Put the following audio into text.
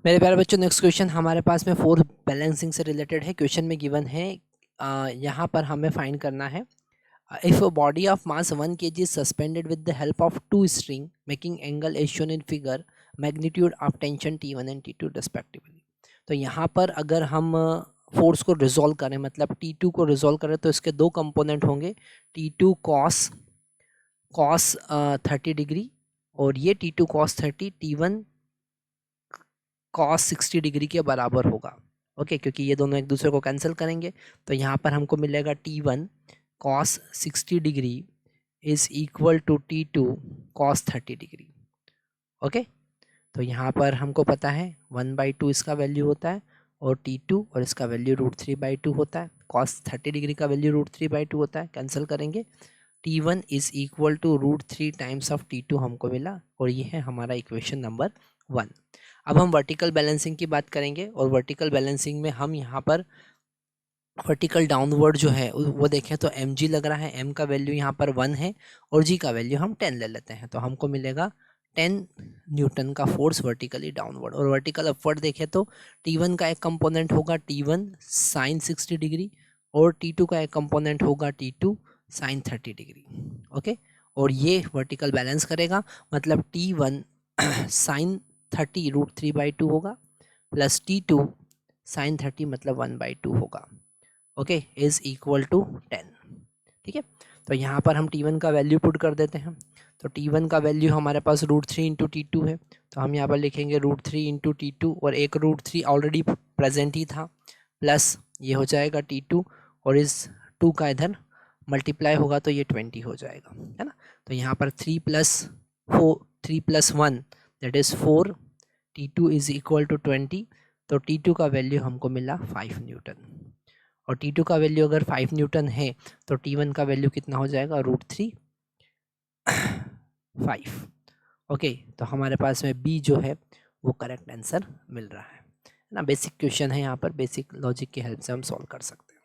मेरे प्यारे बच्चों, नेक्स्ट क्वेश्चन हमारे पास में फोर्स बैलेंसिंग से रिलेटेड है। क्वेश्चन में गिवन है, यहाँ पर हमें फाइंड करना है, if a body of mass 1 kg is suspended with the help of two string making angle as shown in figure, magnitude of tension T1 and T2 respectively। तो यहाँ पर अगर हम फोर्स को रिजोल्व करें, मतलब T2 को रिजोल्व करें, तो इसके दो कंपोनेंट होंगे, T2 cos 30 डिग्री और ये T2 cos 30 T1 cos 60 degree के बराबर होगा। ओके, क्योंकि ये दोनों एक दूसरे को कैंसिल करेंगे, तो यहाँ पर हमको मिलेगा T1 cos 60 degree is equal to T2 cos 30 डिग्री। ओके, तो यहाँ पर हमको पता है 1/2 इसका वैल्यू होता है और T2 और इसका वैल्यू √3/2 होता है। cos 30 डिग्री का वैल्यू √3/2 होता है, कैंसिल करेंगे। T1 is equal to √3 times of T2 हमको मिला, और ये है हमारा इक्वेशन नंबर 1। अब हम वर्टिकल बैलेंसिंग की बात करेंगे, और वर्टिकल बैलेंसिंग में हम यहाँ पर वर्टिकल डाउनवर्ड जो है वो देखें तो mg लग रहा है। m का वैल्यू यहाँ पर 1 है और g का वैल्यू हम 10 ले लेते हैं, तो हमको मिलेगा 10 न्यूटन का फोर्स वर्टिकली डाउनवर्ड। और वर्टिकल अपवर्ड देखें तो T1 का एक कंपोनेंट होगा T1 साइन 60 डिग्री और T2 का एक कंपोनेंट होगा T2 साइन 30 डिग्री। ओके, और ये वर्टिकल बैलेंस करेगा, मतलब T1 साइन 30 √3/2 होगा प्लस T2 साइन 30 मतलब 1/2 होगा। Okay, is equal to 10। ठीक है, तो यहाँ पर हम T1 का वैल्यू पुट कर देते हैं। तो T1 का वैल्यू हमारे पास √3 इंटू T2 है, तो हम यहाँ पर लिखेंगे √3 इंटू T2, और एक √3 ऑलरेडी प्रेजेंट ही था, प्लस ये हो जाएगा T2 और इस 2 का इधर मल्टीप्लाई होगा तो ये 20 हो जाएगा, है ना। तो यहाँ पर 3 + 1 that is 4, T2 is equal to 20। तो T2 का वैल्यू हमको मिला 5 न्यूटन, और T2 का वैल्यू अगर 5 न्यूटन है तो T1 का वैल्यू कितना हो जाएगा, √3 5। ओके, तो हमारे पास में B जो है वो करेक्ट आंसर मिल रहा है ना। बेसिक क्वेश्चन है, यहाँ पर बेसिक लॉजिक की हेल्प से हम सॉल्व कर सकते हैं।